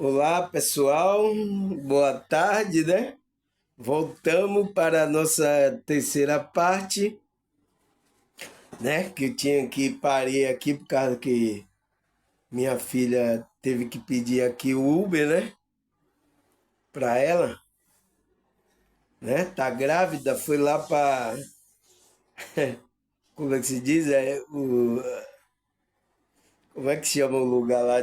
Olá, pessoal. Boa tarde, né? Voltamos para a nossa terceira parte, né? Que eu tinha que parei aqui por causa que minha filha teve que pedir aqui o Uber, né? Para ela, né? Tá grávida, foi lá para, como é que se diz? Como é que chama o lugar lá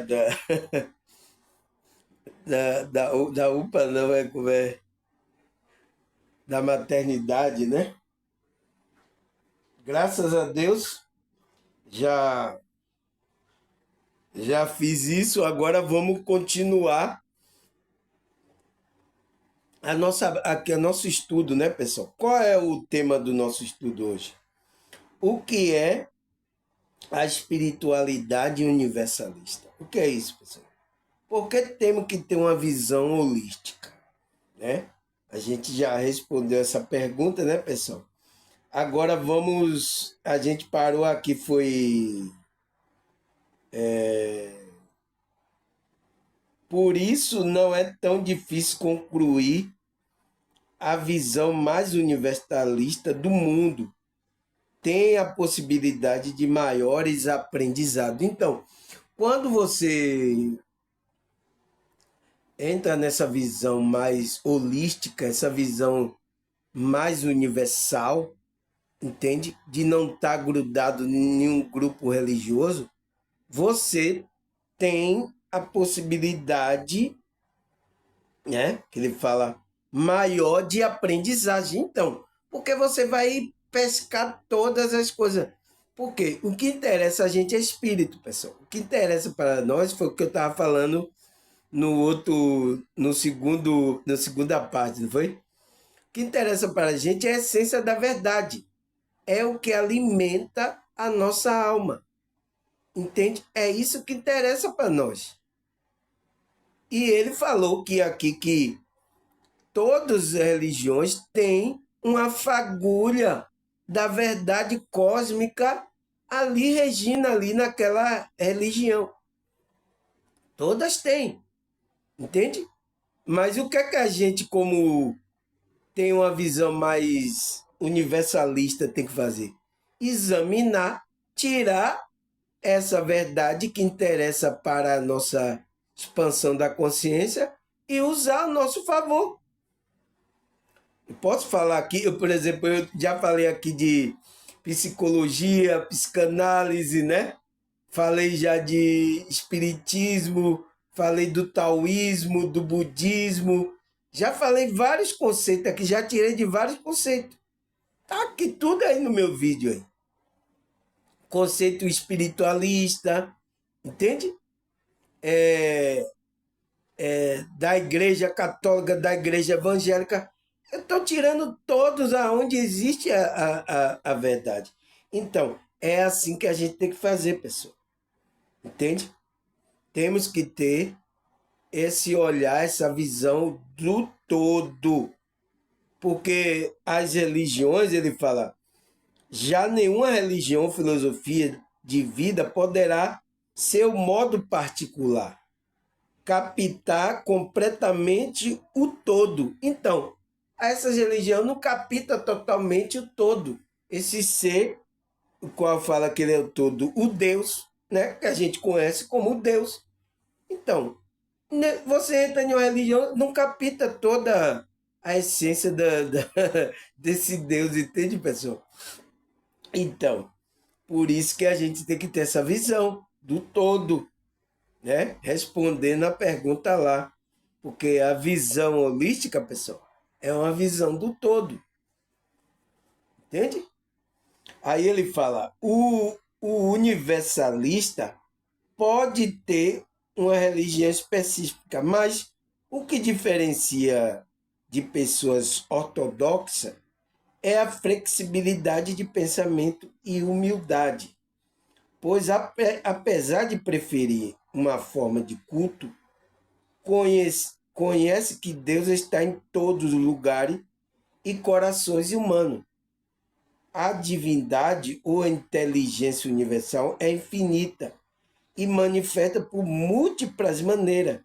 da UPA, não é? Como é? Da maternidade, né? Graças a Deus já Já fiz isso, agora vamos continuar aqui, o nosso estudo, né, pessoal? Qual é o tema do nosso estudo hoje? O que é a espiritualidade universalista? O que é isso, pessoal? Por que temos que ter uma visão holística, né? A gente já respondeu essa pergunta, né, pessoal? Agora vamos. A gente parou aqui, foi. Por isso não é tão difícil concluir a visão mais universalista do mundo tem a possibilidade de maiores aprendizados. Então, quando você entra nessa visão mais holística, essa visão mais universal, entende? De não estar grudado em nenhum grupo religioso, você tem a possibilidade, né? Que ele fala maior de aprendizagem. Então, porque você vai pescar todas as coisas. Porque o que interessa a gente é espírito, pessoal. O que interessa para nós foi o que eu estava falando no outro, no segundo, na segunda parte, não foi? O que interessa para a gente é a essência da verdade. É o que alimenta a nossa alma. Entende? É isso que interessa para nós. E ele falou que aqui que todas as religiões têm uma fagulha da verdade cósmica ali regindo ali naquela religião. Todas têm, entende? Mas o que é que a gente, como tem uma visão mais universalista, tem que fazer? Examinar, tirar essa verdade que interessa para a nossa expansão da consciência e usar a nosso favor. Eu posso falar aqui, por exemplo, eu já falei aqui de psicologia, psicanálise, né? Falei já de espiritismo, falei do taoísmo, do budismo. Já falei vários conceitos aqui, já tirei de vários conceitos. Tá aqui tudo aí no meu vídeo aí. Conceito espiritualista, entende? Da igreja católica, da igreja evangélica. Eu estou tirando todos aonde existe a verdade. Então, é assim que a gente tem que fazer, pessoal. Entende? Temos que ter esse olhar, essa visão do todo. Porque as religiões, ele fala, já nenhuma religião ou filosofia de vida poderá ser o modo particular, captar completamente o todo. Então, essa religião não capta totalmente o todo. Esse ser, o qual fala que ele é o todo, o Deus, né? Que a gente conhece como Deus. Então, você entra em uma religião, não capta toda a essência desse Deus, entende, pessoal? Então, por isso que a gente tem que ter essa visão do todo, né? Respondendo a pergunta lá. Porque a visão holística, pessoal, é uma visão do todo. Entende? Aí ele fala: o universalista pode ter uma religião específica, mas o que diferencia de pessoas ortodoxas é a flexibilidade de pensamento e humildade, pois apesar de preferir uma forma de culto, conhece que Deus está em todos os lugares e corações humanos. A divindade ou a inteligência universal é infinita e manifesta por múltiplas maneiras,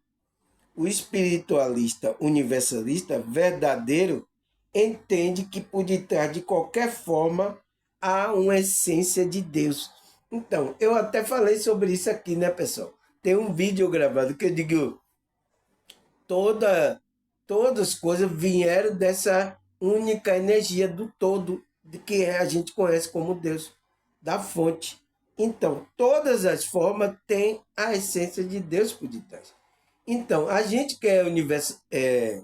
O espiritualista universalista verdadeiro entende que por detrás de qualquer forma há uma essência de Deus. Então, eu até falei sobre isso aqui, né, pessoal? Tem um vídeo gravado que eu digo toda, todas as coisas vieram dessa única energia do todo, de que a gente conhece como Deus, da fonte. Então, todas as formas têm a essência de Deus por detrás. Então, a gente que é,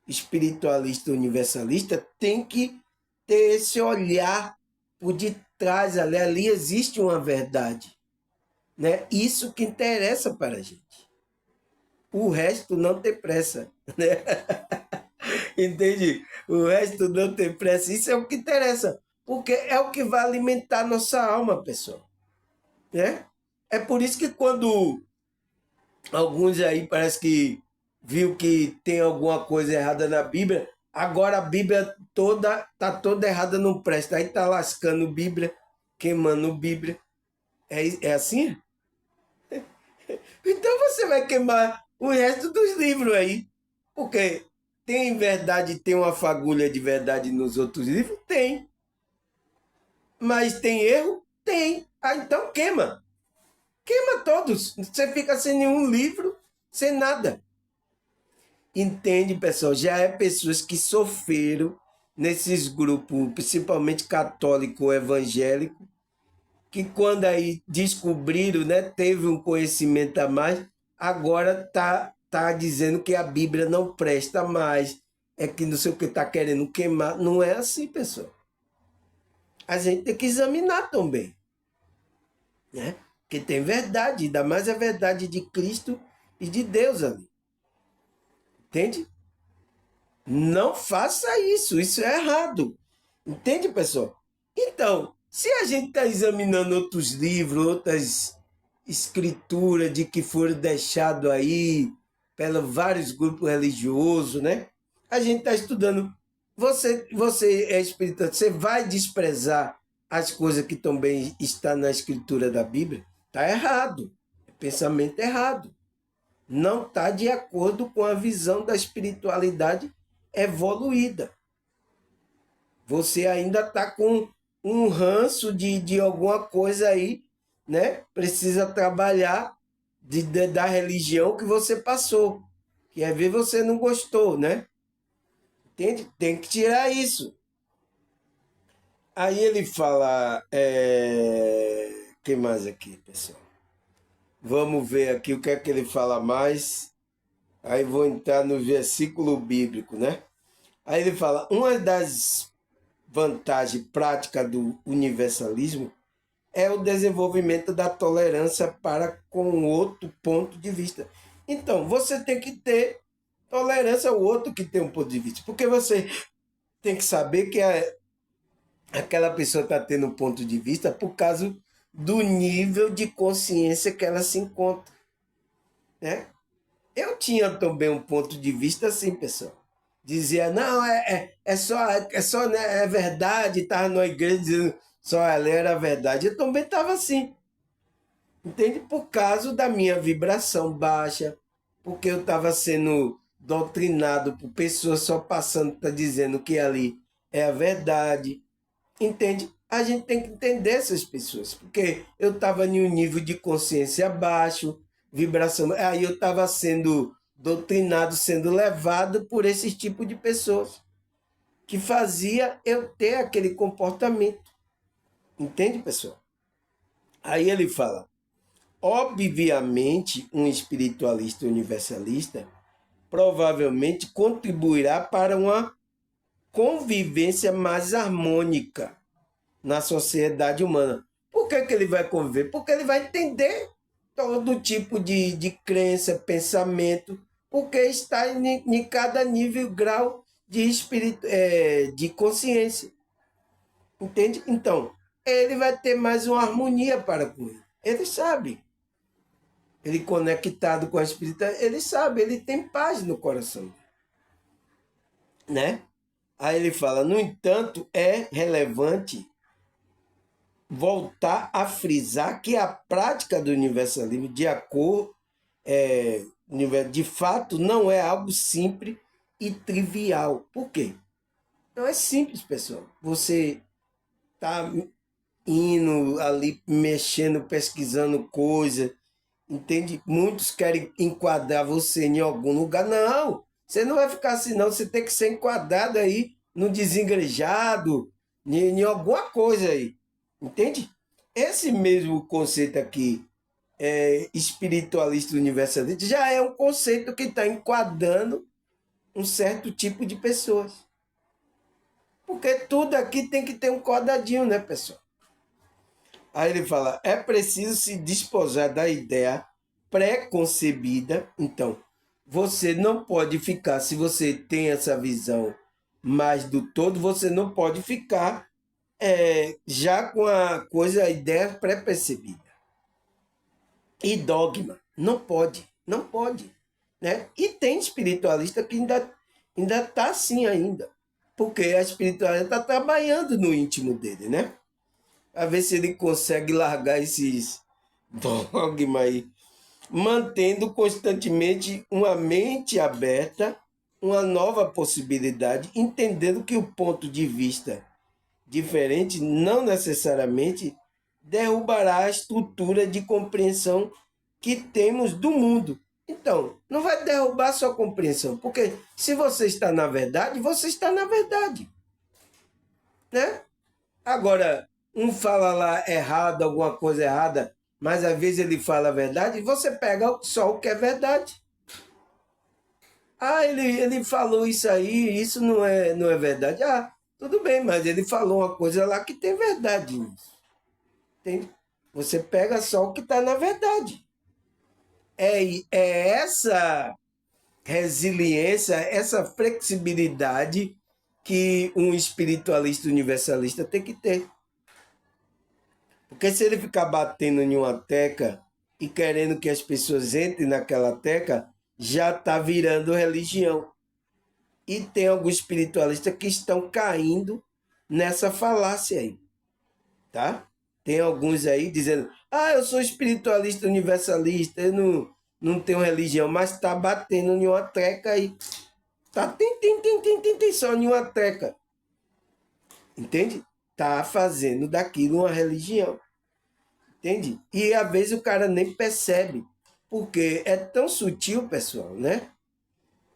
espiritualista universalista tem que ter esse olhar por detrás, ali existe uma verdade. Né? Isso que interessa para a gente. O resto não tem pressa. Né? Entende? O resto não tem pressa. Isso é o que interessa. Porque é o que vai alimentar nossa alma, pessoal. Né? É por isso que quando alguns aí parece que viu que tem alguma coisa errada na Bíblia, agora a Bíblia toda tá toda errada, não presta. Aí tá lascando Bíblia, queimando Bíblia. É assim? Então você vai queimar o resto dos livros aí. Porque tem verdade, tem uma fagulha de verdade nos outros livros? Tem. Mas tem erro? Tem. Ah, então queima. Queima todos. Você fica sem nenhum livro, sem nada. Entende, pessoal? Já é pessoas que sofreram nesses grupos, principalmente católico ou evangélico, que quando aí descobriram, né, teve um conhecimento a mais, agora tá dizendo que a Bíblia não presta mais, é que não sei o que está querendo queimar. Não é assim, pessoal. A gente tem que examinar também, né? Porque tem verdade, ainda mais a verdade de Cristo e de Deus ali. Entende? Não faça isso, isso é errado. Entende, pessoal? Então, se a gente está examinando outros livros, outras escrituras de que foram deixados aí pelos vários grupos religiosos, né? A gente está estudando. Você é espírita, você vai desprezar as coisas que também estão na escritura da Bíblia? Está errado. É pensamento errado. Não está de acordo com a visão da espiritualidade evoluída. Você ainda está com um ranço de alguma coisa aí, né? Precisa trabalhar da religião que você passou. Que às vezes você não gostou, né? Entende? Tem que tirar isso. Aí ele fala. Que mais aqui, pessoal? Vamos ver aqui o que é que ele fala mais. Aí vou entrar no versículo bíblico, né? Aí ele fala: uma das vantagens práticas do universalismo é o desenvolvimento da tolerância para com outro ponto de vista. Então, você tem que ter tolerância ao outro que tem um ponto de vista, porque você tem que saber que aquela pessoa está tendo um ponto de vista por causa do nível de consciência que ela se encontra. Né? Eu tinha também um ponto de vista assim, pessoal. Dizia, não, é só né, é verdade, estava na igreja dizendo só ela era a verdade. Eu também estava assim. Entende? Por causa da minha vibração baixa, porque eu estava sendo doutrinado por pessoas só passando, tá dizendo que ali é a verdade. Entende? A gente tem que entender essas pessoas, porque eu estava em um nível de consciência baixo, vibração, aí eu estava sendo doutrinado, sendo levado por esse tipo de pessoas, que fazia eu ter aquele comportamento. Entende, pessoal? Aí ele fala, obviamente, um espiritualista universalista provavelmente contribuirá para uma convivência mais harmônica na sociedade humana. Por que ele vai conviver? Porque ele vai entender todo tipo de crença, pensamento, porque está em cada nível, grau de de consciência. Entende? Então, ele vai ter mais uma harmonia para com ele. Ele sabe. Ele conectado com a espiritualidade, ele sabe, ele tem paz no coração. Né? Aí ele fala, no entanto, é relevante voltar a frisar que a prática do universalismo, de acordo de fato, não é algo simples e trivial. Por quê? Não é simples, pessoal. Você está indo ali, mexendo, pesquisando coisa, entende? Muitos querem enquadrar você em algum lugar. Não, você não vai ficar assim, não. Você tem que ser enquadrado aí no desengrejado, em alguma coisa aí, entende? Esse mesmo conceito aqui, espiritualista universalista, já é um conceito que está enquadrando um certo tipo de pessoas. Porque tudo aqui tem que ter um quadradinho, né, pessoal? Aí ele fala: é preciso se despojar da ideia pré-concebida. Então, você não pode ficar, se você tem essa visão mais do todo, você não pode ficar já com a coisa, a ideia pré-percebida. E dogma. Não pode, não pode. Né? E tem espiritualista que ainda está assim ainda. Porque a espiritualidade está trabalhando no íntimo dele, né? A ver se ele consegue largar esses dogmas aí, mantendo constantemente uma mente aberta, uma nova possibilidade, entendendo que o ponto de vista diferente não necessariamente derrubará a estrutura de compreensão que temos do mundo. Então, não vai derrubar sua compreensão, porque se você está na verdade, você está na verdade, né? Agora, um fala lá errado, alguma coisa errada, mas às vezes ele fala a verdade, e você pega só o que é verdade. Ah, ele falou isso aí, isso não é verdade. Ah, tudo bem, mas ele falou uma coisa lá que tem verdade nisso. Entende? Você pega só o que está na verdade. É essa resiliência, essa flexibilidade que um espiritualista universalista tem que ter. Porque se ele ficar batendo em uma tecla e querendo que as pessoas entrem naquela tecla, já está virando religião. E tem alguns espiritualistas que estão caindo nessa falácia aí, tá? Tem alguns aí dizendo: ah, eu sou espiritualista universalista, eu não tenho religião, mas está batendo em uma treca aí. Tá, tem só em uma treca. Entende? Tá fazendo daquilo uma religião. Entende? E às vezes o cara nem percebe, porque é tão sutil, pessoal, né?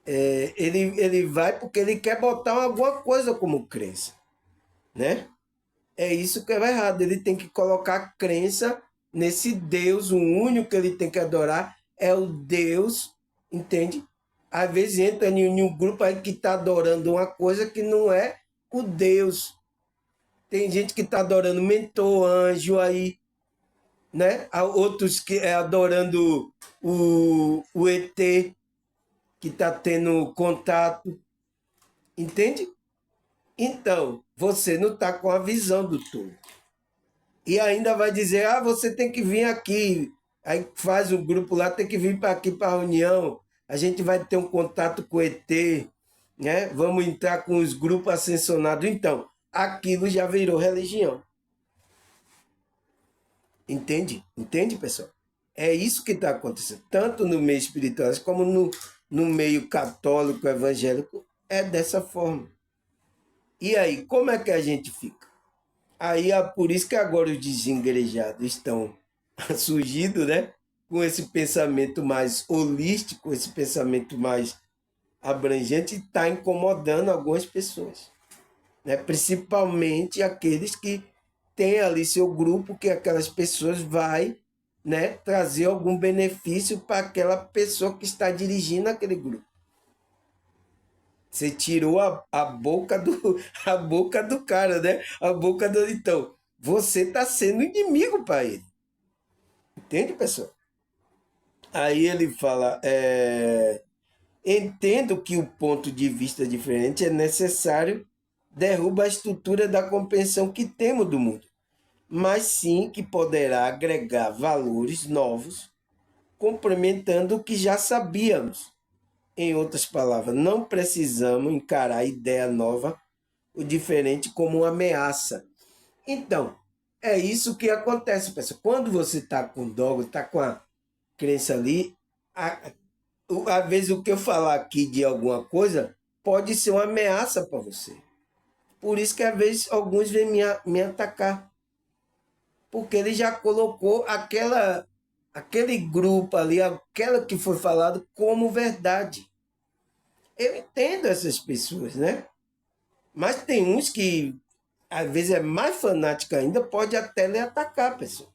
Ele vai porque ele quer botar alguma coisa como crença, né? É isso que é errado. Ele tem que colocar crença nesse Deus, o único que ele tem que adorar é o Deus, entende? Às vezes entra em um grupo aí que está adorando uma coisa que não é o Deus. Tem gente que está adorando mentor, anjo aí, né? Há outros que é adorando o ET, que está tendo contato, entende? Então, você não está com a visão do todo. E ainda vai dizer: ah, você tem que vir aqui. Aí faz um grupo lá, tem que vir para aqui para a reunião. A gente vai ter um contato com o ET, né? Vamos entrar com os grupos ascensionados. Então, aquilo já virou religião. Entende? Entende, pessoal? É isso que está acontecendo. Tanto no meio espiritual como no meio católico, evangélico. É dessa forma. E aí, como é que a gente fica? Aí é por isso que agora os desengrejados estão surgindo, né? Com esse pensamento mais holístico, esse pensamento mais abrangente, está incomodando algumas pessoas, né? Principalmente aqueles que têm ali seu grupo, que aquelas pessoas vai, né, trazer algum benefício para aquela pessoa que está dirigindo aquele grupo. Você tirou a boca a boca do cara, né? A boca do. Então, você está sendo inimigo para ele. Entende, pessoal? Aí ele fala: entendo que o ponto de vista diferente é necessário, derruba a estrutura da compreensão que temos do mundo, mas sim que poderá agregar valores novos, complementando o que já sabíamos. Em outras palavras, não precisamos encarar a ideia nova, o diferente, como uma ameaça. Então, é isso que acontece, pessoal. Quando você está com dogma, está com a crença ali, às vezes o que eu falar aqui de alguma coisa pode ser uma ameaça para você. Por isso que às vezes alguns vêm me atacar. Porque ele já colocou aquele grupo ali, aquela que foi falado como verdade. Eu entendo essas pessoas, né? Mas tem uns que, às vezes, é mais fanático ainda, pode até lhe atacar, pessoal.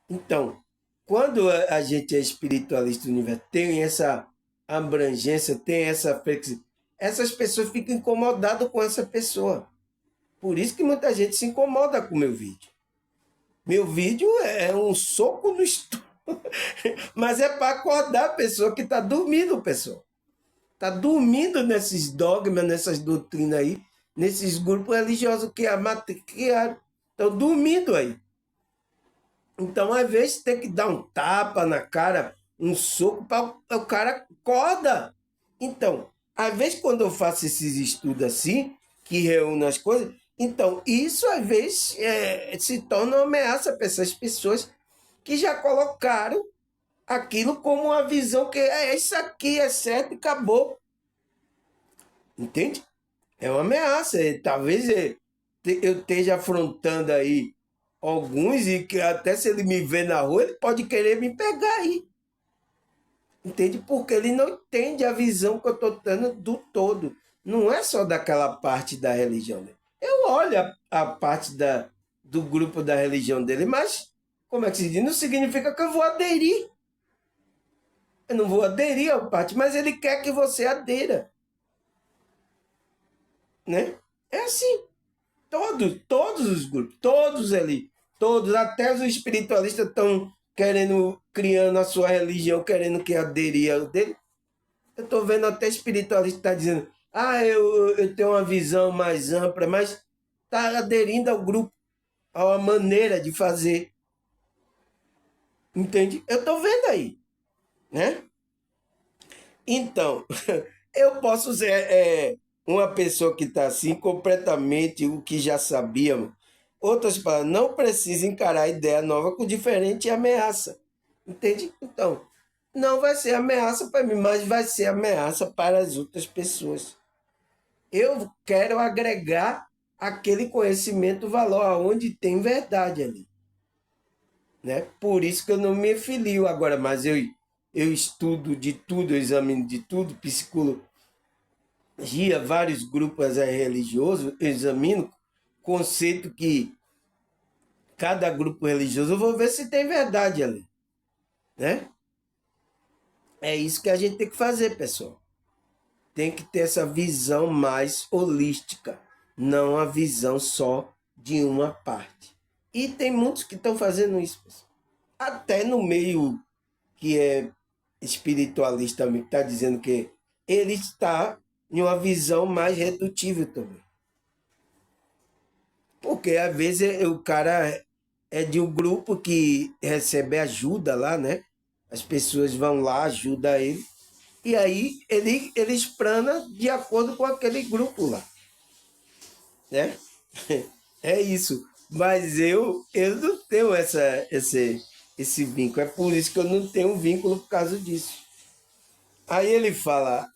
Então, quando a gente é espiritualista do universo, tem essa abrangência, tem essa flexibilidade, essas pessoas ficam incomodadas com essa pessoa. Por isso que muita gente se incomoda com o meu vídeo. Meu vídeo é um soco no estômago, mas é para acordar a pessoa que está dormindo, pessoal. Está dormindo nesses dogmas, nessas doutrinas aí, nesses grupos religiosos que a criaram. Estão dormindo aí. Então, às vezes, tem que dar um tapa na cara, um soco, para o cara acorda. Então, às vezes, quando eu faço esses estudos assim, que reúno as coisas, então, isso às vezes se torna uma ameaça para essas pessoas que já colocaram aquilo como uma visão que é isso aqui, é certo e acabou. Entende? É uma ameaça. Talvez eu esteja afrontando aí alguns e que até se ele me ver na rua, ele pode querer me pegar aí. Entende? Porque ele não entende a visão que eu estou tendo do todo. Não é só daquela parte da religião dele. Eu olho a parte do grupo da religião dele, mas, como é que se diz? Não significa que eu vou aderir. Eu não vou aderir ao parte, mas ele quer que você adeira. Né? É assim. Todos os grupos, todos ali, todos, até os espiritualistas estão querendo, criando a sua religião, querendo que aderir ao dele. Eu estou vendo até espiritualista está dizendo, eu tenho uma visão mais ampla, mas está aderindo ao grupo, a uma maneira de fazer. Entende? Eu estou vendo aí, né? Então, eu posso ser uma pessoa que está assim completamente o que já sabíamos. Outras palavras, não precisa encarar a ideia nova com diferente ameaça. Entende? Então, não vai ser ameaça para mim, mas vai ser ameaça para as outras pessoas. Eu quero agregar aquele conhecimento valor aonde tem verdade ali. Né? Por isso que eu não me filio agora, mas eu estudo de tudo, eu examino de tudo, psicologia, vários grupos religiosos, eu examino conceito que cada grupo religioso, eu vou ver se tem verdade ali. Né? É isso que a gente tem que fazer, pessoal. Tem que ter essa visão mais holística, não a visão só de uma parte. E tem muitos que estão fazendo isso, pessoal. Até no meio que é espiritualista também, que está dizendo que ele está em uma visão mais redutível também. Porque às vezes o cara é de um grupo que recebe ajuda lá, né? As pessoas vão lá, ajudam ele. E aí ele explana de acordo com aquele grupo lá. Né? É isso. Mas eu não tenho esse vínculo. É por isso que eu não tenho vínculo por causa disso. Aí ele fala,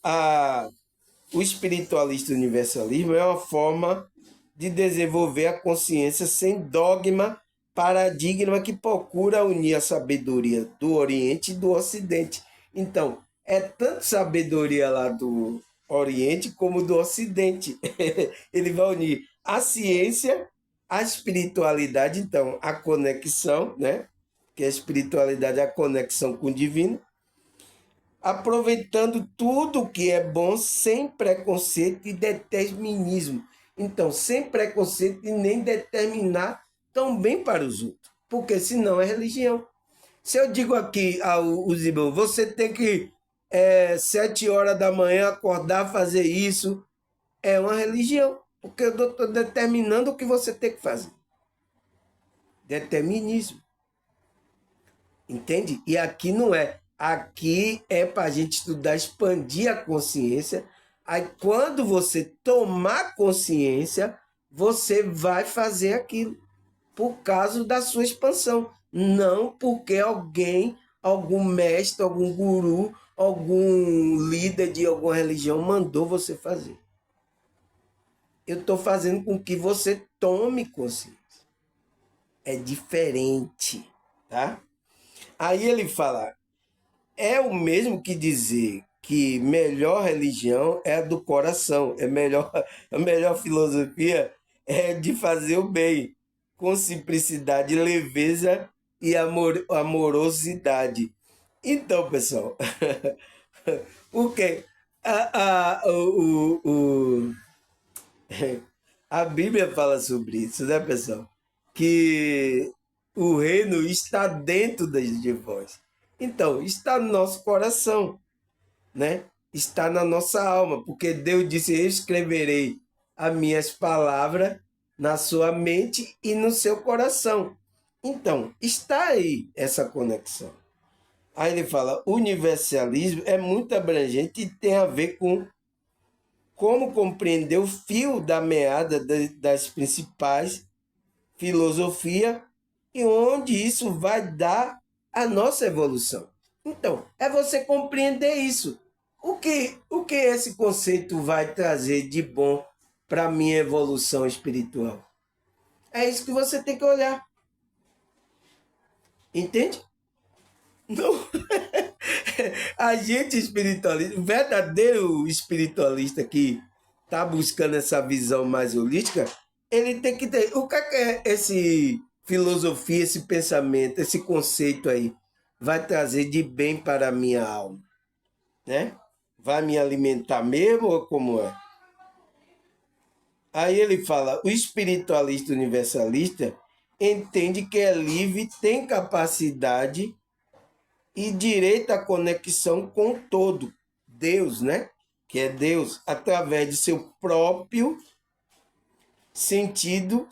o espiritualista universalismo é uma forma de desenvolver a consciência sem dogma, paradigma que procura unir a sabedoria do Oriente e do Ocidente. Então, é tanto sabedoria lá do Oriente como do Ocidente. Ele vai unir a ciência, a espiritualidade, então, a conexão, né? Que a espiritualidade é a conexão com o divino, aproveitando tudo que é bom sem preconceito e determinismo. Então, sem preconceito e nem determinar tão bem para os outros, porque senão é religião. Se eu digo aqui ao Zibão, você tem que 7 horas da manhã acordar, fazer isso, é uma religião, porque eu estou determinando o que você tem que fazer. Determinismo. Entende? E aqui não é. Aqui é para a gente estudar, expandir a consciência. Aí, quando você tomar consciência, você vai fazer aquilo por causa da sua expansão. Não porque alguém, algum mestre, algum guru, algum líder de alguma religião mandou você fazer. Eu estou fazendo com que você tome consciência. É diferente, tá? Aí ele fala, é o mesmo que dizer que melhor religião é a do coração, a melhor filosofia é de fazer o bem, com simplicidade, leveza e amorosidade. Então, pessoal, porque a Bíblia fala sobre isso, né, pessoal? Que o reino está dentro de vós. Então, está no nosso coração, né? Está na nossa alma, porque Deus disse: eu escreverei as minhas palavras na sua mente e no seu coração. Então, está aí essa conexão. Aí ele fala: universalismo é muito abrangente e tem a ver com como compreender o fio da meada das principais filosofias e onde isso vai dar a nossa evolução. Então, é você compreender isso. O que esse conceito vai trazer de bom para a minha evolução espiritual? É isso que você tem que olhar. Entende? Não. A gente espiritualista, o verdadeiro espiritualista que está buscando essa visão mais holística, ele tem que ter. O que é esse filosofia, esse pensamento, esse conceito aí vai trazer de bem para a minha alma, né? Vai me alimentar mesmo ou como é? Aí ele fala, o espiritualista universalista entende que é livre, tem capacidade e direito à conexão com o todo, Deus, né? Que é Deus, através de seu próprio sentido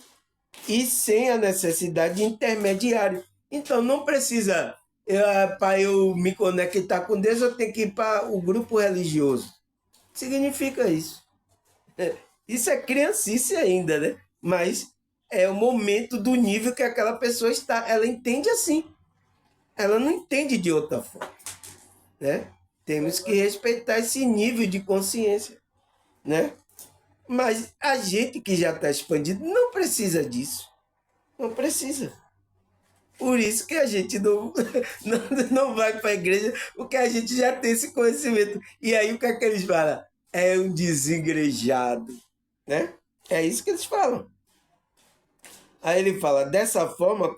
e sem a necessidade de intermediário. Então, não precisa, para eu me conectar com Deus, eu tenho que ir para o grupo religioso. Significa isso. Isso é criancice ainda, né? Mas é o momento do nível que aquela pessoa está. Ela entende assim. Ela não entende de outra forma, né? Temos que respeitar esse nível de consciência, né? Mas a gente que já está expandido não precisa disso. Não precisa. Por isso que a gente não vai para a igreja, porque a gente já tem esse conhecimento. E aí o que é que eles falam? É um desigrejado, né? É isso que eles falam. Aí ele fala, dessa forma,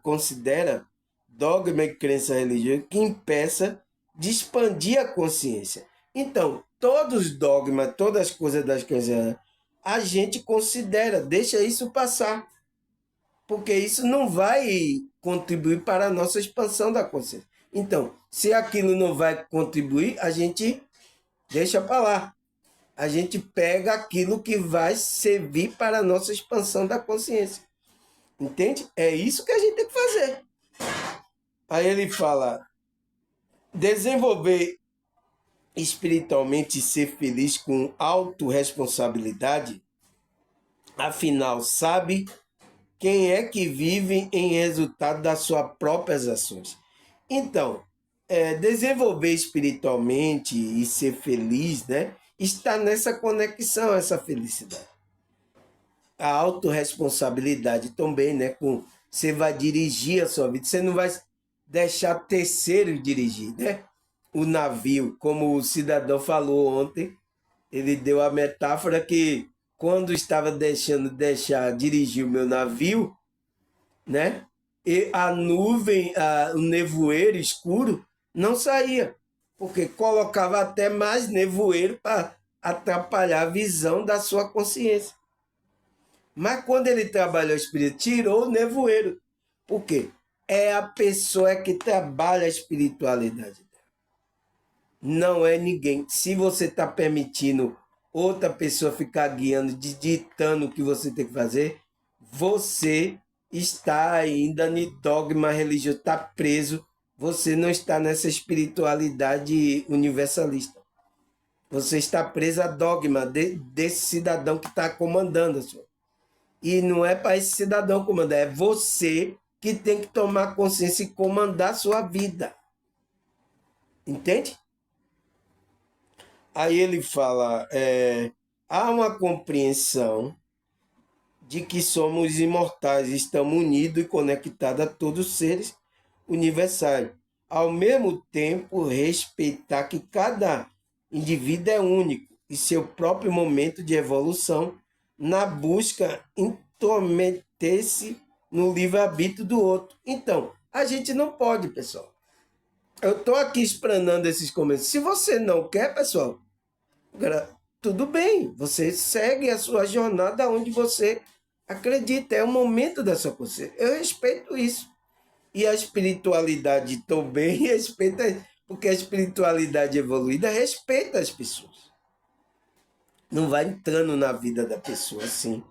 considera dogma e crença religiosa que impeça de expandir a consciência. Então, todos os dogmas, todas as coisas das crenças, a gente considera, deixa isso passar, porque isso não vai contribuir para a nossa expansão da consciência. Então, se aquilo não vai contribuir, a gente deixa para lá. A gente pega aquilo que vai servir para a nossa expansão da consciência. Entende? É isso que a gente tem que fazer. Aí ele fala: desenvolver espiritualmente e ser feliz com autorresponsabilidade, afinal, sabe quem é que vive em resultado das suas próprias ações. Então, desenvolver espiritualmente e ser feliz, né? Está nessa conexão, essa felicidade. A autorresponsabilidade também, né? Você vai dirigir a sua vida, você não vai deixar terceiros dirigir, né? O navio, como o cidadão falou ontem, ele deu a metáfora que quando estava deixar dirigir o meu navio, né? E a nuvem, o nevoeiro escuro não saía, porque colocava até mais nevoeiro para atrapalhar a visão da sua consciência. Mas quando ele trabalhou o espírito, tirou o nevoeiro. Por quê? É a pessoa que trabalha a espiritualidade. Não é ninguém. Se você está permitindo outra pessoa ficar guiando, ditando o que você tem que fazer, você está ainda no dogma religioso, está preso. Você não está nessa espiritualidade universalista. Você está preso a dogma desse cidadão que está comandando a sua. E não é para esse cidadão comandar, é você que tem que tomar consciência e comandar a sua vida. Entende? Aí ele fala, há uma compreensão de que somos imortais, estamos unidos e conectados a todos os seres universais. Ao mesmo tempo, respeitar que cada indivíduo é único e seu próprio momento de evolução na busca intrometer-se no livre-arbítrio do outro. Então, a gente não pode, pessoal. Eu estou aqui explanando esses comentários. Se você não quer, pessoal, tudo bem. Você segue a sua jornada onde você acredita. É o momento da sua consciência. Eu respeito isso. E a espiritualidade também respeita, porque a espiritualidade evoluída respeita as pessoas. Não vai entrando na vida da pessoa assim,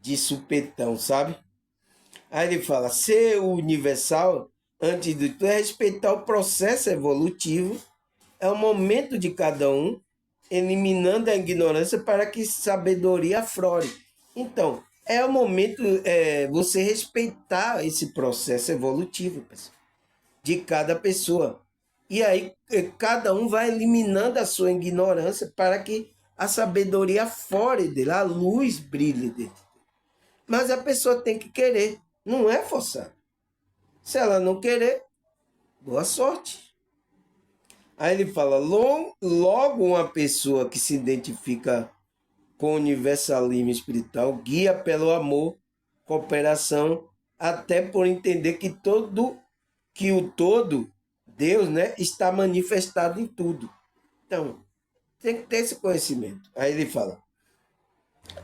de supetão, sabe? Aí ele fala, ser universal, antes de tudo, é respeitar o processo evolutivo, é o momento de cada um, eliminando a ignorância para que sabedoria aflore. Então, é o momento você respeitar esse processo evolutivo, pessoal, de cada pessoa. E aí cada um vai eliminando a sua ignorância para que a sabedoria aflore dele, a luz brilhe dele. Mas a pessoa tem que querer, não é forçar. Se ela não querer, boa sorte. Aí ele fala, logo uma pessoa que se identifica com o universalismo espiritual guia pelo amor, cooperação, até por entender que o todo, Deus, né, está manifestado em tudo. Então, tem que ter esse conhecimento. Aí ele fala,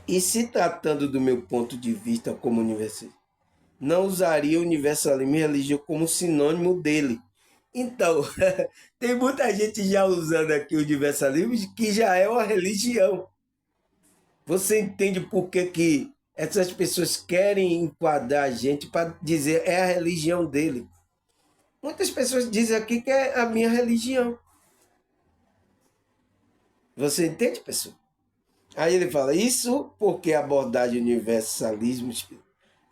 e se tratando do meu ponto de vista como universalista, não usaria o universalismo e religião como sinônimo dele. Então, tem muita gente já usando aqui o universalismo que já é uma religião. Você entende por que essas pessoas querem enquadrar a gente para dizer é a religião dele? Muitas pessoas dizem aqui que é a minha religião. Você entende, pessoal? Aí ele fala, isso porque a abordagem universalismo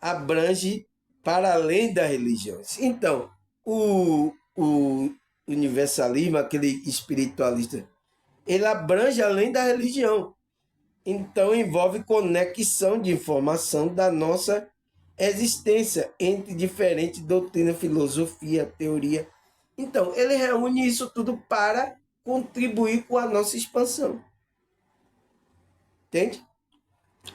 abrange para além das religiões. Então, o universalismo, aquele espiritualista, ele abrange além da religião. Então, envolve conexão de informação da nossa existência entre diferentes doutrinas, filosofia, teoria. Então, ele reúne isso tudo para contribuir com a nossa expansão. Entende?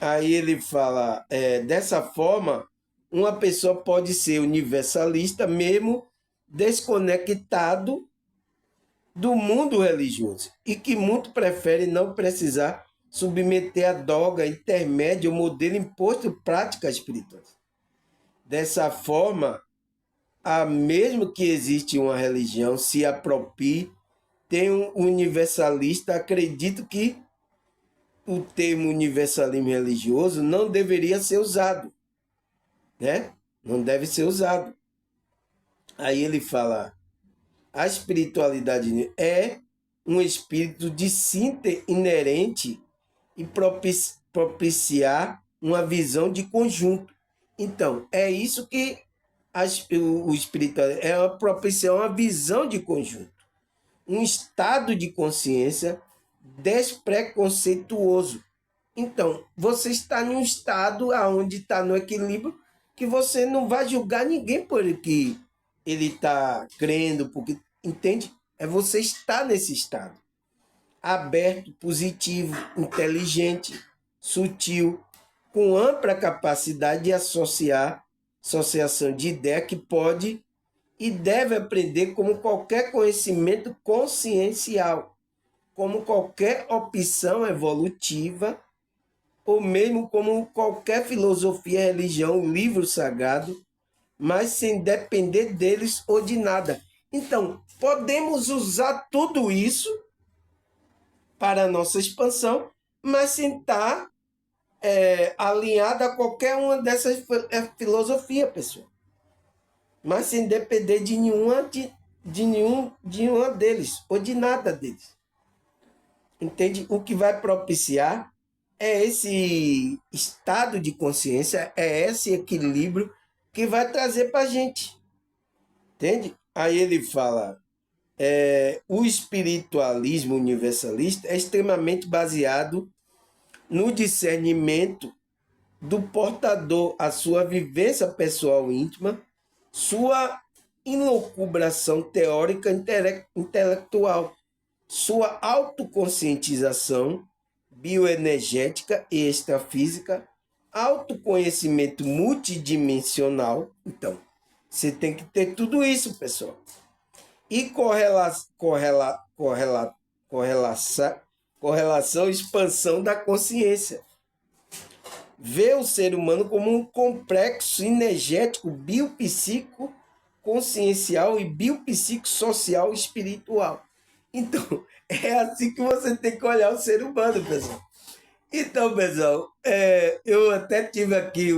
Aí ele fala, dessa forma, uma pessoa pode ser universalista mesmo desconectado do mundo religioso e que muito prefere não precisar submeter a dogma intermédia ou modelo imposto práticas espirituais. Dessa forma, mesmo que existe uma religião, se aproprie, tem um universalista, acredito que o termo universalismo religioso não deveria ser usado, né? Não deve ser usado. Aí ele fala, a espiritualidade é um espírito de síntese inerente e propiciar uma visão de conjunto. Então, é isso que o espiritual é propiciar uma visão de conjunto, um estado de consciência despreconceituoso. Então, você está em um estado onde está no equilíbrio que você não vai julgar ninguém por que ele está crendo, porque, entende? É você estar nesse estado aberto, positivo, inteligente, sutil, com ampla capacidade de associação de ideia que pode e deve aprender como qualquer conhecimento consciencial, como qualquer opção evolutiva, ou mesmo como qualquer filosofia, religião, livro sagrado, mas sem depender deles ou de nada. Então, podemos usar tudo isso para a nossa expansão, mas sem estar alinhado a qualquer uma dessas filosofias, pessoal. Mas sem depender de nenhuma deles, ou de nada deles. Entende? O que vai propiciar é esse estado de consciência, é esse equilíbrio que vai trazer para a gente. Entende? Aí ele fala, O espiritualismo universalista é extremamente baseado no discernimento do portador, a sua vivência pessoal íntima, sua ilocubração teórica intelectual, sua autoconscientização bioenergética e extrafísica, autoconhecimento multidimensional. Então, você tem que ter tudo isso, pessoal. E correlação, expansão da consciência. Vê o ser humano como um complexo energético, biopsíquico, consciencial e biopsicossocial espiritual. Então, é assim que você tem que olhar o ser humano, pessoal. Então, pessoal, eu até tive aqui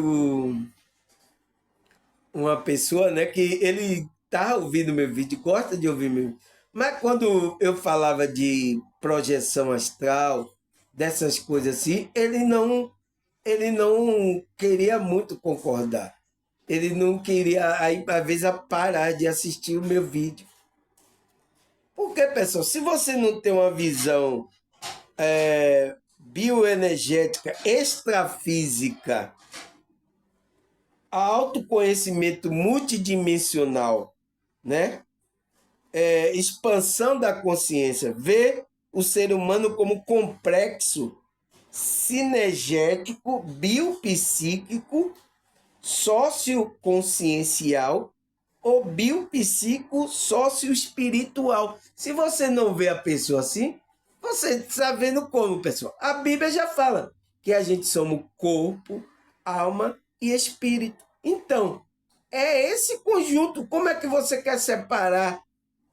uma pessoa, né, que ele tá ouvindo meu vídeo, gosta de ouvir meu vídeo, mas quando eu falava de projeção astral, dessas coisas assim, ele não queria muito concordar. Ele não queria, aí, às vezes, parar de assistir o meu vídeo. Porque, pessoal, se você não tem uma visão bioenergética, extrafísica, autoconhecimento multidimensional, né? Expansão da consciência, ver o ser humano como complexo, sinergético, biopsíquico, socioconsciencial ou biopsíquico socioespiritual. Se você não vê a pessoa assim, você está vendo como, pessoal? A Bíblia já fala que a gente somos corpo, alma e espírito. Então, é esse conjunto. Como é que você quer separar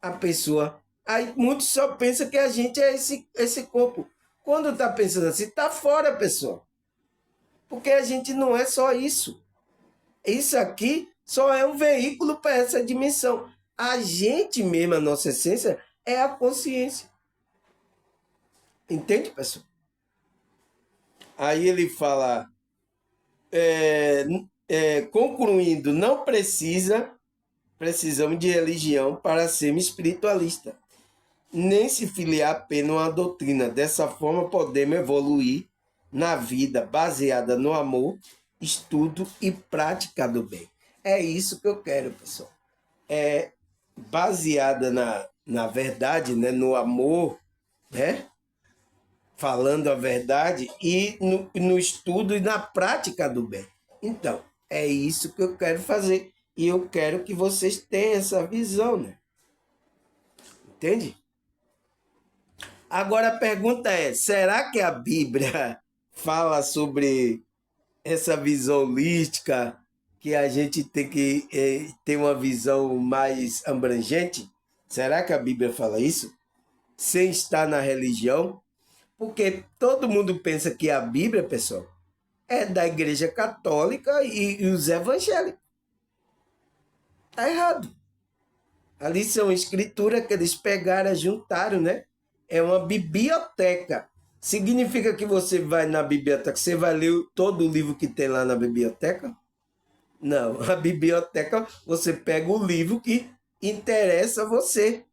a pessoa? Aí muitos só pensam que a gente é esse corpo. Quando está pensando assim, está fora, pessoal. Porque a gente não é só isso. Isso aqui só é um veículo para essa dimensão. A gente mesmo, a nossa essência, é a consciência. Entende, pessoal? Aí ele fala, concluindo, não precisamos de religião para sermos espiritualistas, nem se filiar apenas a uma doutrina. Dessa forma, podemos evoluir na vida baseada no amor, estudo e prática do bem. É isso que eu quero, pessoal. Baseada na verdade, né? No amor, né? Falando a verdade e no estudo e na prática do bem. Então, é isso que eu quero fazer. E eu quero que vocês tenham essa visão, né? Entende? Agora a pergunta é, será que a Bíblia fala sobre essa visão holística, que a gente tem que ter uma visão mais abrangente? Será que a Bíblia fala isso? Sem estar na religião? Porque todo mundo pensa que a Bíblia, pessoal, é da Igreja Católica e os evangélicos. Tá errado. Ali são escrituras que eles pegaram, juntaram, né? É uma biblioteca. Significa que você vai na biblioteca, você vai ler todo o livro que tem lá na biblioteca? Não, a biblioteca você pega o livro que interessa a você.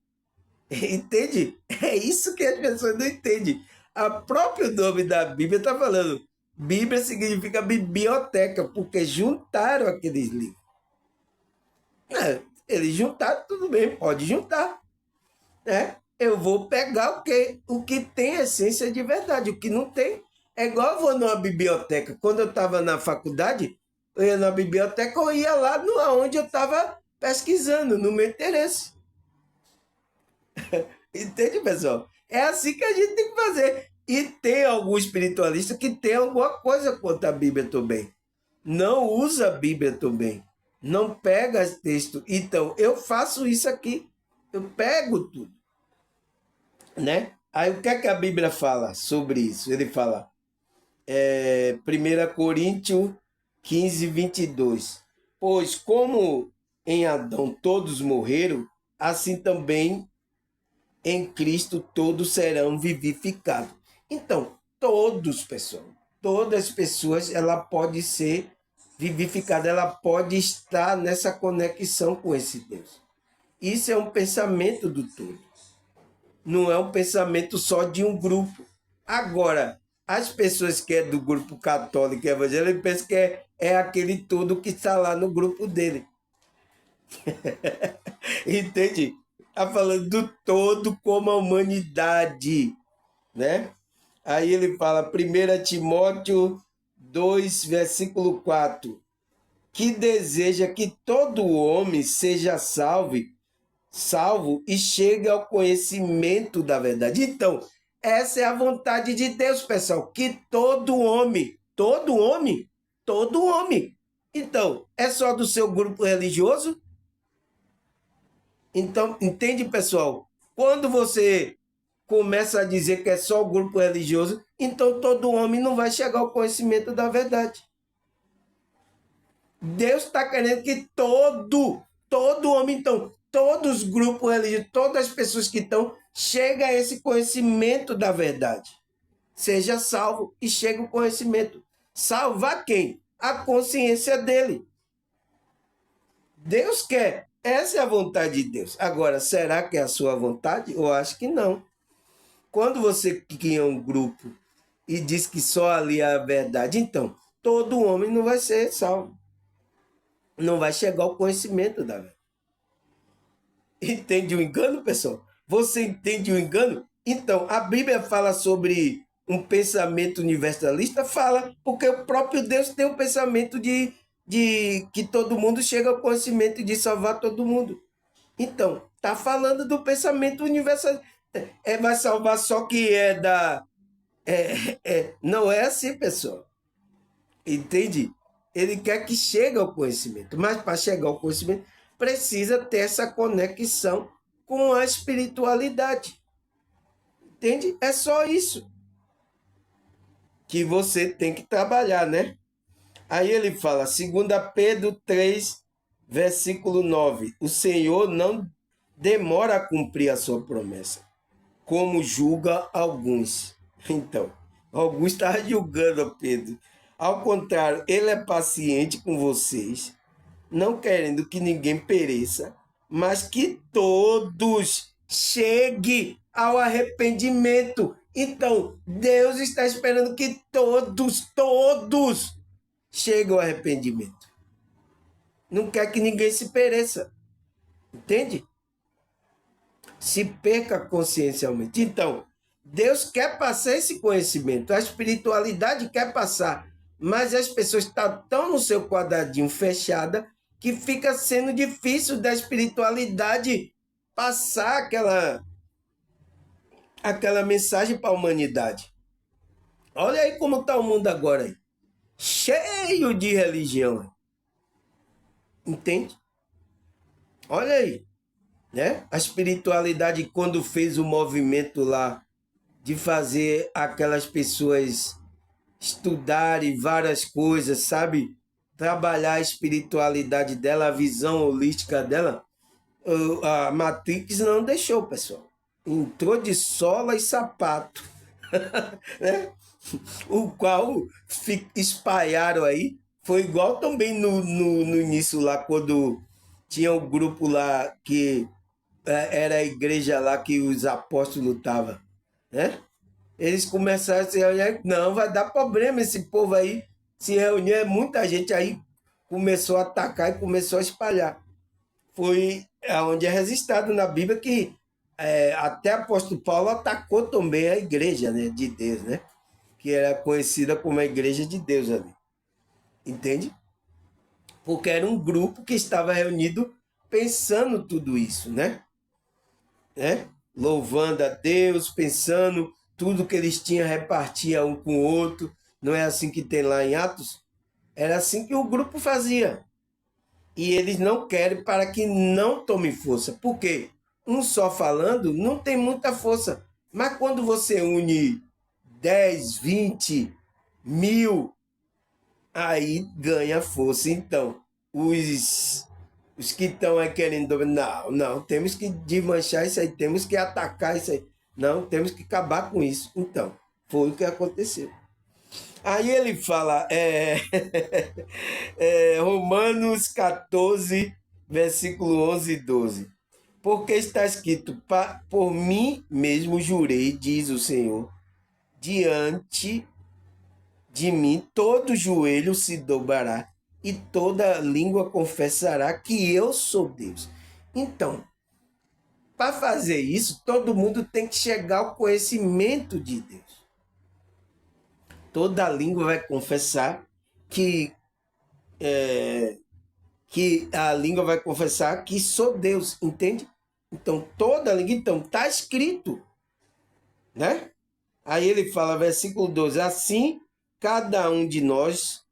Entende? É isso que as pessoas não entendem. A próprio nome da Bíblia está falando. Bíblia significa biblioteca, porque juntaram aqueles livros. Eles juntaram, tudo bem, pode juntar. Né? Eu vou pegar o que tem essência de verdade, o que não tem. É igual eu vou numa biblioteca. Quando eu estava na faculdade, eu ia na biblioteca, eu ia lá onde eu estava pesquisando, no meu interesse. Entende, pessoal? É assim que a gente tem que fazer. E tem algum espiritualista que tem alguma coisa contra a Bíblia também. Não usa a Bíblia também. Não pega texto. Então, eu faço isso aqui. Eu pego tudo. Né? Aí o que é que a Bíblia fala sobre isso? Ele fala, 1 Coríntios 15, 22. Pois como em Adão todos morreram, assim também em Cristo todos serão vivificados. Então, todos, pessoal, todas as pessoas, ela pode ser vivificada, ela pode estar nessa conexão com esse Deus. Isso é um pensamento do todo. Não é um pensamento só de um grupo. Agora, as pessoas que é do grupo católico e evangélico pensam que é aquele todo que está lá no grupo dele. Entende? Está falando do todo como a humanidade, né? Aí ele fala, 1 Timóteo 2, versículo 4, que deseja que todo homem seja salvo e chegue ao conhecimento da verdade. Então, essa é a vontade de Deus, pessoal, que todo homem, todo homem. Então, é só do seu grupo religioso? Então, entende, pessoal? Quando você começa a dizer que é só o grupo religioso, então todo homem não vai chegar ao conhecimento da verdade. Deus está querendo que todo homem, então, todos os grupos religiosos, todas as pessoas que estão, cheguem a esse conhecimento da verdade. Seja salvo e chegue o conhecimento. Salvar quem? A consciência dele. Deus quer. Essa é a vontade de Deus. Agora, será que é a sua vontade? Eu acho que não. Quando você cria um grupo e diz que só ali é a verdade, então, todo homem não vai ser salvo. Não vai chegar ao conhecimento da verdade. Entende o engano, pessoal? Você entende o engano? Então, a Bíblia fala sobre um pensamento universalista? Fala, porque o próprio Deus tem um pensamento de que todo mundo chega ao conhecimento de salvar todo mundo. Então, tá falando do pensamento universal. Vai salvar só que é da. Não é assim, pessoal. Entende? Ele quer que chegue ao conhecimento, mas para chegar ao conhecimento precisa ter essa conexão com a espiritualidade. Entende? É só isso que você tem que trabalhar, né? Aí ele fala, 2 Pedro 3, versículo 9, o Senhor não demora a cumprir a sua promessa, como julga alguns. Então, alguns estavam julgando Pedro. Ao contrário, ele é paciente com vocês, não querendo que ninguém pereça, mas que todos cheguem ao arrependimento. Então, Deus está esperando que todos cheguem ao arrependimento. Não quer que ninguém se pereça. Entende? Se perca consciencialmente. Então, Deus quer passar esse conhecimento, a espiritualidade quer passar, mas as pessoas estão tão no seu quadradinho fechada que fica sendo difícil da espiritualidade passar aquela mensagem para a humanidade. Olha aí como está o mundo agora, aí. Cheio de religião. Entende? Olha aí. Né? A espiritualidade, quando fez o movimento lá de fazer aquelas pessoas estudarem várias coisas, sabe? Trabalhar a espiritualidade dela, a visão holística dela, a Matrix não deixou, pessoal. Entrou de sola e sapato, né? O qual espalharam aí. Foi igual também no início lá, quando tinha um grupo lá que era a igreja lá que os apóstolos estavam, né? Eles começaram a se reunir, não, vai dar problema esse povo aí se reunir, muita gente aí começou a atacar e começou a espalhar. Foi onde é registrado na Bíblia que até o apóstolo Paulo atacou também a igreja, né, de Deus, né? Que era conhecida como a igreja de Deus ali. Entende? Porque era um grupo que estava reunido pensando tudo isso, né? Louvando a Deus, pensando tudo que eles tinham repartia um com o outro. Não é assim que tem lá em Atos? Era assim que o grupo fazia. E eles não querem para que não tome força. Por quê? Um só falando não tem muita força. Mas quando você une 10, 20, 1000, aí ganha força. Então, os que estão aí querendo, não, temos que desmanchar isso aí, temos que atacar isso aí. Não, temos que acabar com isso. Então, foi o que aconteceu. Aí ele fala, Romanos 14, versículo 11 e 12. Porque está escrito, por mim mesmo jurei, diz o Senhor, diante de mim todo joelho se dobrará e toda língua confessará que eu sou Deus. Então, para fazer isso, todo mundo tem que chegar ao conhecimento de Deus. Toda língua vai confessar que a língua vai confessar que sou Deus, entende? Então, toda língua, então, está escrito, né? Aí ele fala, versículo 12, assim, cada um de nós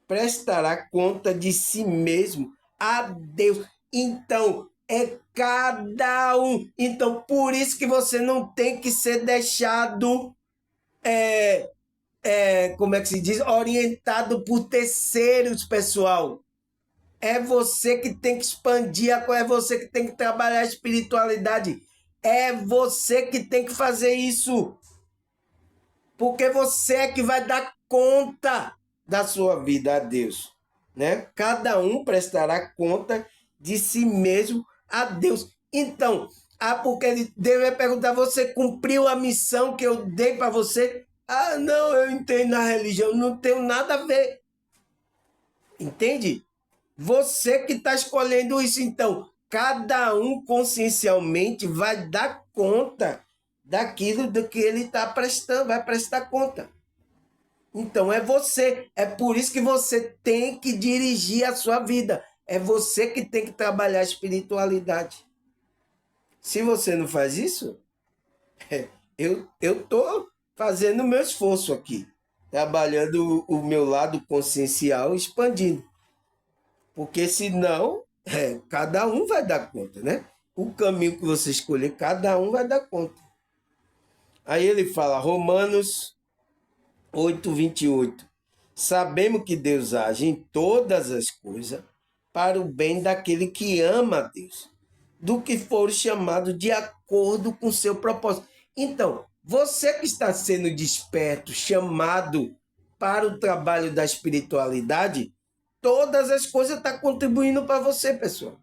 prestará conta de si mesmo a Deus. Então, é cada um. Então, por isso que você não tem que ser deixado, como é que se diz? Orientado por terceiros, pessoal. É você que tem que expandir a coisa, é você que tem que trabalhar a espiritualidade. É você que tem que fazer isso. Porque você é que vai dar conta da sua vida a Deus, né? Cada um prestará conta de si mesmo a Deus. Então, porque Deus vai perguntar, você cumpriu a missão que eu dei para você? Ah, não, eu entrei na religião, não tenho nada a ver. Entende? Você que está escolhendo isso, então, cada um consciencialmente vai dar conta daquilo do que ele está prestando, vai prestar conta. Então é você, é por isso que você tem que dirigir a sua vida. É você que tem que trabalhar a espiritualidade. Se você não faz isso, eu estou fazendo o meu esforço aqui, trabalhando o meu lado consciencial, expandindo. Porque senão, cada um vai dar conta, né? O caminho que você escolher, cada um vai dar conta. Aí ele fala, Romanos 8:28. Sabemos que Deus age em todas as coisas para o bem daquele que ama a Deus, do que for chamado de acordo com seu propósito. Então, você que está sendo desperto, chamado para o trabalho da espiritualidade, todas as coisas estão contribuindo para você, pessoal.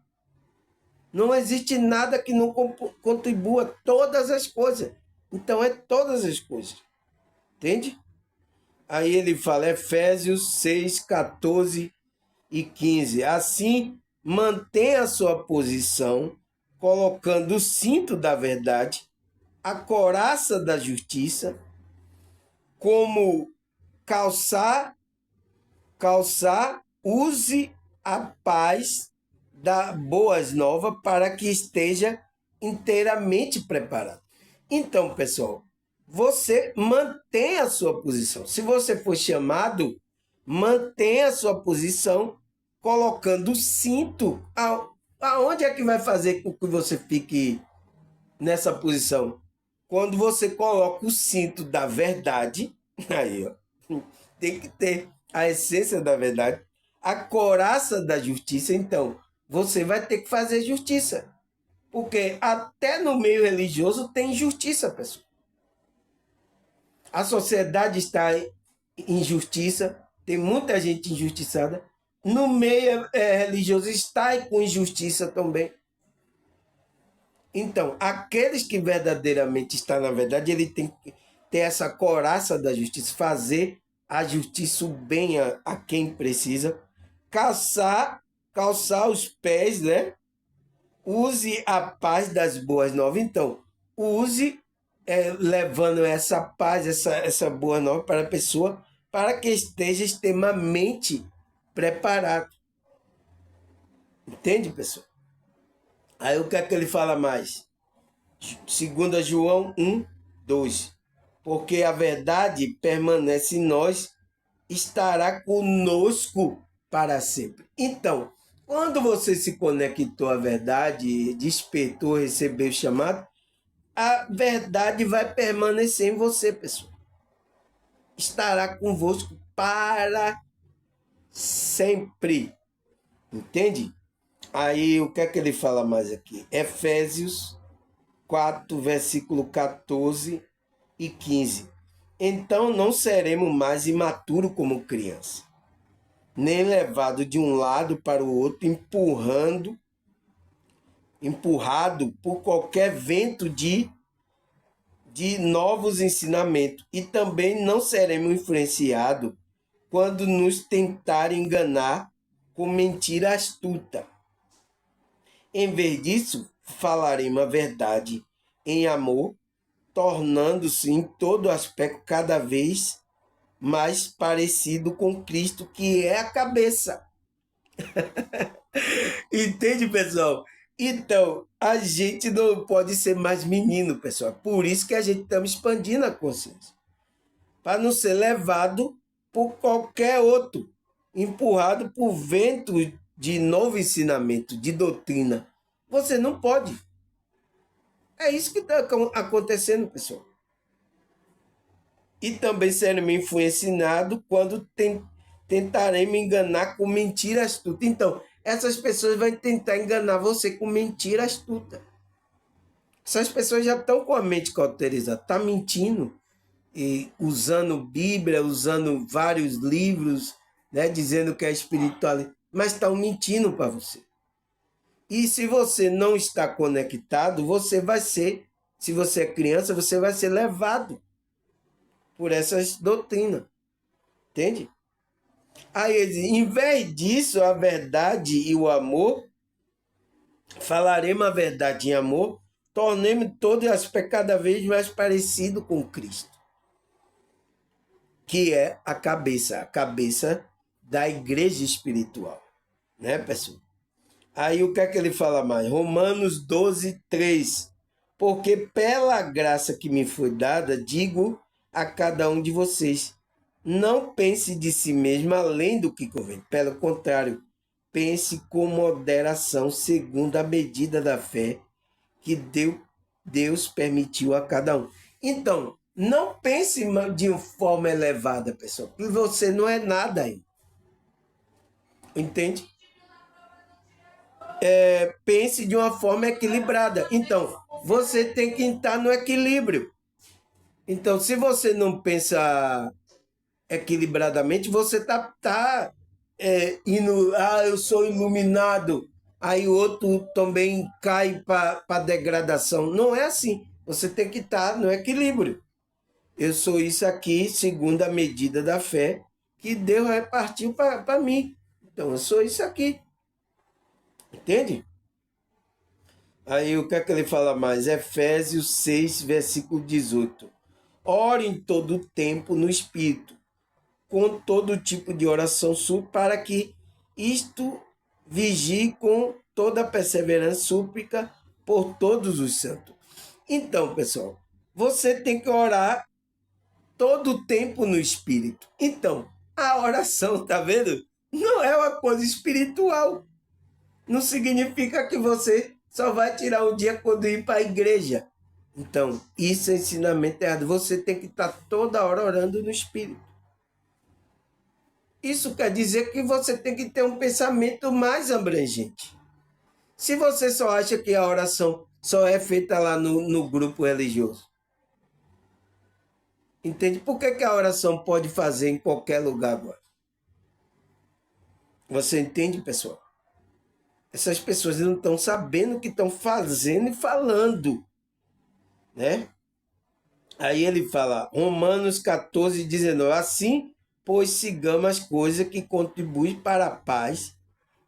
Não existe nada que não contribua, todas as coisas. Então, é todas as coisas. Entende? Aí ele fala, Efésios 6, 14 e 15. Assim, mantenha a sua posição, colocando o cinto da verdade, a couraça da justiça, como calçar, use a paz da boas novas para que esteja inteiramente preparado. Então, pessoal, você mantenha a sua posição. Se você for chamado, mantenha a sua posição, colocando o cinto. Aonde é que vai fazer com que você fique nessa posição? Quando você coloca o cinto da verdade, aí, ó, tem que ter a essência da verdade, a couraça da justiça, então, você vai ter que fazer justiça. Porque até no meio religioso tem injustiça, pessoal. A sociedade está em injustiça, tem muita gente injustiçada. No meio religioso está com injustiça também. Então, aqueles que verdadeiramente estão na verdade, ele tem que ter essa couraça da justiça, fazer a justiça, o bem a quem precisa, calçar os pés, né? Use a paz das boas novas. Então, use levando essa paz, essa boa nova para a pessoa, para que esteja extremamente preparado. Entende, pessoal? Aí o que é que ele fala mais? 2 João 1, 2. Porque a verdade permanece em nós, estará conosco para sempre. Então, quando você se conectou à verdade, despertou, recebeu o chamado, a verdade vai permanecer em você, pessoal. Estará convosco para sempre. Entende? Aí, o que é que ele fala mais aqui? Efésios 4, versículo 14 e 15. Então não seremos mais imaturos como criança, nem levado de um lado para o outro, empurrando empurrado por qualquer vento de novos ensinamentos. E também não seremos influenciados quando nos tentarem enganar com mentira astuta. Em vez disso, falaremos a verdade em amor, tornando-se em todo aspecto cada vez mais parecido com Cristo, que é a cabeça. Entende, pessoal? Então, a gente não pode ser mais menino, pessoal. Por isso que a gente está expandindo a consciência. Para não ser levado por qualquer outro, empurrado por vento de novo ensinamento, de doutrina. Você não pode. É isso que está acontecendo, pessoal. E também seremos influenciados quando tentaremos enganar com mentiras astutas. Então, essas pessoas vão tentar enganar você com mentira astuta. Essas pessoas já estão com a mente cauterizada, está mentindo, e usando Bíblia, usando vários livros, né, dizendo que é espiritual, mas estão mentindo para você. E se você não está conectado, você vai ser, se você é criança, você vai ser levado por essas doutrinas. Entende? Aí, em vez disso, a verdade e o amor, falaremos a verdade em amor, tornemos todo aspecto cada vez mais parecido com Cristo, que é a cabeça da igreja espiritual. Né, pessoal? Aí o que é que ele fala mais? Romanos 12, 3. Porque pela graça que me foi dada, digo a cada um de vocês, não pense de si mesmo além do que convém. Pelo contrário, pense com moderação, segundo a medida da fé que Deus permitiu a cada um. Então, não pense de uma forma elevada, pessoal, porque você não é nada aí. Entende? Pense de uma forma equilibrada. Então, você tem que estar no equilíbrio. Então, se você não pensa equilibradamente, você tá indo, eu sou iluminado, aí o outro também cai para degradação. Não é assim. Você tem que estar no equilíbrio. Eu sou isso aqui, segundo a medida da fé que Deus repartiu para mim. Então, eu sou isso aqui. Entende? Aí o que é que ele fala mais? Efésios 6, versículo 18. Ore em todo o tempo no Espírito, com todo tipo de oração para que isto vigie com toda perseverança súplica por todos os santos. Então, pessoal, você tem que orar todo o tempo no Espírito. Então, a oração, tá vendo? Não é uma coisa espiritual. Não significa que você só vai tirar um dia quando ir para a igreja. Então, isso é ensinamento errado. Você tem que estar toda hora orando no Espírito. Isso quer dizer que você tem que ter um pensamento mais abrangente. Se você só acha que a oração só é feita lá no grupo religioso, entende? Por que a oração pode fazer em qualquer lugar agora? Você entende, pessoal? Essas pessoas não estão sabendo o que estão fazendo e falando, né? Aí ele fala, Romanos 14, 19, assim, pois sigamos as coisas que contribuem para a paz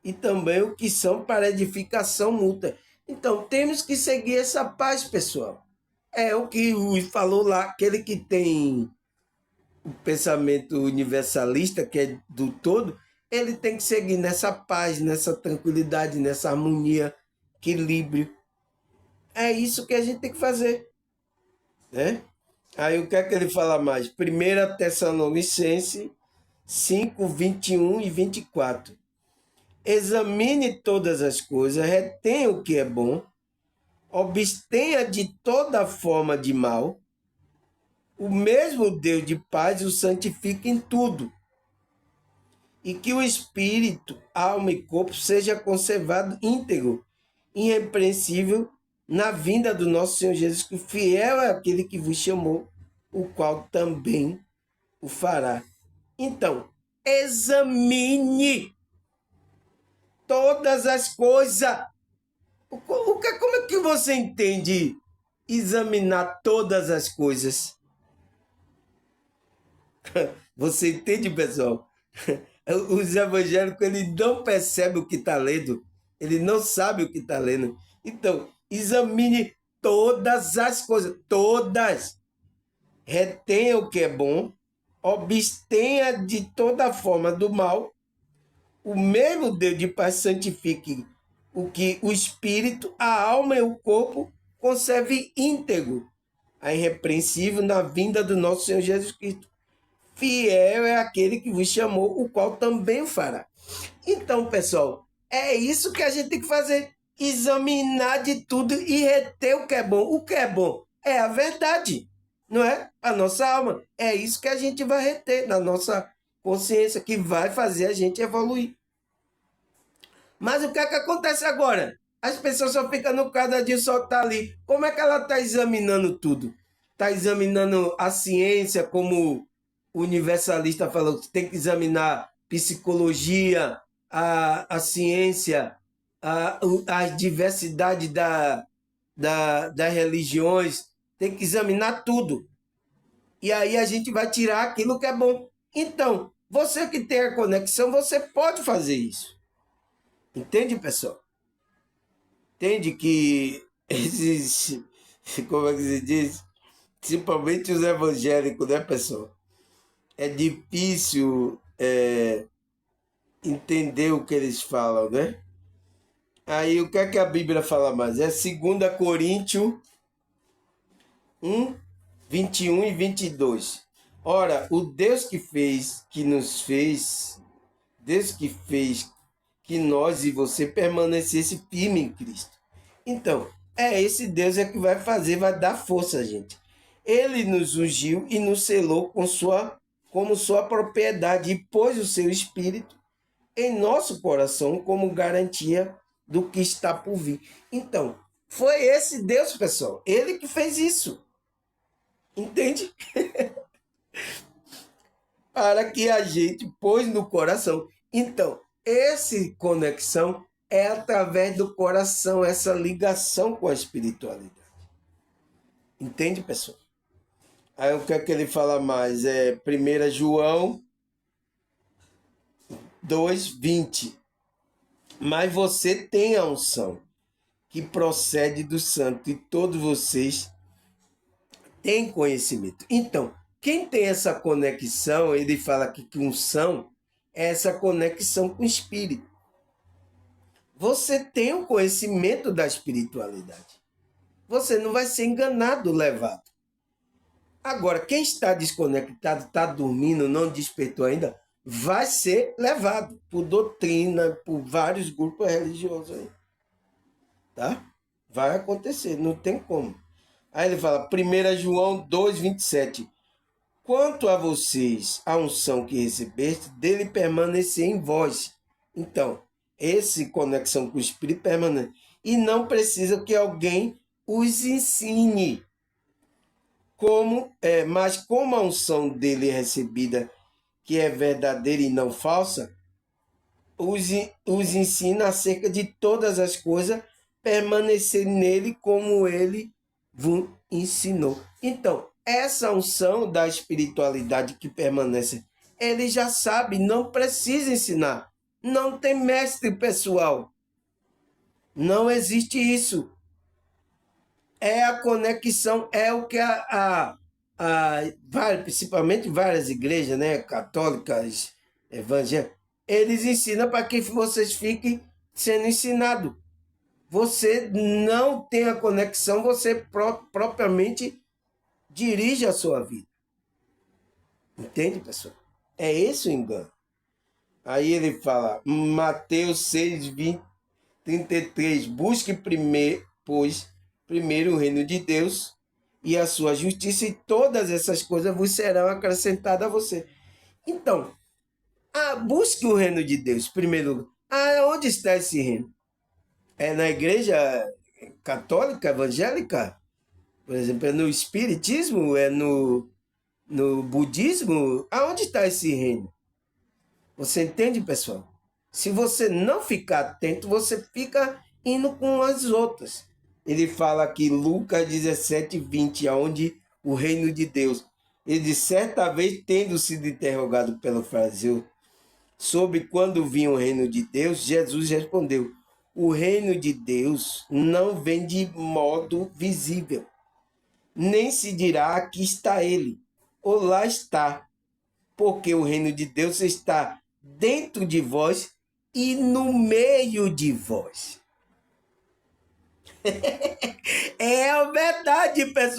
e também o que são para edificação mútua. Então, temos que seguir essa paz, pessoal. É o que o falou lá, aquele que tem o pensamento universalista, que é do todo, ele tem que seguir nessa paz, nessa tranquilidade, nessa harmonia, equilíbrio. É isso que a gente tem que fazer, né? Aí o que é que ele fala mais? 1 Tessalonicenses 5, 21 e 24. Examine todas as coisas, retenha o que é bom, abstenha de toda forma de mal. O mesmo Deus de paz o santifica em tudo. E que o espírito, alma e corpo seja conservado íntegro, irrepreensível, na vinda do nosso Senhor Jesus, que fiel é aquele que vos chamou, o qual também o fará. Então, examine todas as coisas, Como é que você entende examinar todas as coisas? Você entende, pessoal? Os evangélicos, ele não percebe o que está lendo. Ele não sabe o que está lendo. Então, examine todas as coisas. Todas. Retenha o que é bom. Abstenha de toda forma do mal. O mesmo Deus de paz santifique o que o espírito, a alma e o corpo conserve íntegro, a irrepreensível na vinda do nosso Senhor Jesus Cristo. Fiel é aquele que vos chamou, o qual também o fará. Então, pessoal, é isso que a gente tem que fazer. Examinar de tudo e reter o que é bom. O que é bom é a verdade, não é? A nossa alma. É isso que a gente vai reter na nossa consciência, que vai fazer a gente evoluir. Mas o que é que acontece agora? As pessoas só ficam no cada dia, só tá ali. Como é que ela está examinando tudo? Está examinando a ciência, como o universalista falou, que tem que examinar psicologia, a ciência, a diversidade das religiões, tem que examinar tudo. E aí a gente vai tirar aquilo que é bom. Então, você que tem a conexão, você pode fazer isso. Entende, pessoal? Entende que esses, como é que se diz? Principalmente os evangélicos, né, pessoal? É difícil entender o que eles falam, né? Aí o que é que a Bíblia fala mais? É 2 Coríntios 1, 21 e 22. Ora, o Deus Deus que fez que nós e você permanecesse firme em Cristo. Então, esse Deus é que vai fazer, vai dar força, gente. Ele nos ungiu e nos selou como sua propriedade e pôs o seu Espírito em nosso coração como garantia do que está por vir. Então, foi esse Deus, pessoal. Ele que fez isso. Entende? Para que a gente pôs no coração. Então, essa conexão é através do coração, essa ligação com a espiritualidade. Entende, pessoal? Aí o que é que ele fala mais? 1 João 2:20. Mas você tem a unção que procede do santo e todos vocês têm conhecimento. Então, quem tem essa conexão, ele fala que unção é essa conexão com o espírito. Você tem o conhecimento da espiritualidade. Você não vai ser enganado, levado. Agora, quem está desconectado, está dormindo, não despertou ainda, vai ser levado por doutrina, por vários grupos religiosos aí. Tá? Vai acontecer, não tem como. Aí ele fala, 1 João 2:27. Quanto a vocês, a unção que recebeste, dele permanecer em vós. Então, esse conexão com o Espírito permanece. E não precisa que alguém os ensine. Mas como a unção dele é recebida, que é verdadeira e não falsa, os ensina acerca de todas as coisas, permanecer nele como ele vos ensinou. Então, essa unção da espiritualidade que permanece, ele já sabe, não precisa ensinar. Não tem mestre pessoal. Não existe isso. É a conexão, é o que principalmente várias igrejas, né, católicas, evangélicas, eles ensinam para que vocês fiquem sendo ensinados. Você não tem a conexão, você propriamente dirige a sua vida. Entende, pessoal? É esse o engano. Aí ele fala, Mateus 6:33, busque primeiro, pois, primeiro o reino de Deus e a sua justiça, e todas essas coisas vos serão acrescentadas a você. Então, busque o reino de Deus, primeiro. Onde está esse reino? É na igreja católica, evangélica? Por exemplo, é no espiritismo? É no budismo? Aonde está esse reino? Você entende, pessoal? Se você não ficar atento, você fica indo com as outras. Ele fala aqui, Lucas 17, 20, aonde o reino de Deus. Ele diz, certa vez, tendo sido interrogado pelo fariseu sobre quando vinha o reino de Deus, Jesus respondeu, o reino de Deus não vem de modo visível, nem se dirá aqui está ele, ou lá está, porque o reino de Deus está dentro de vós e no meio de vós. É a verdade, pessoal.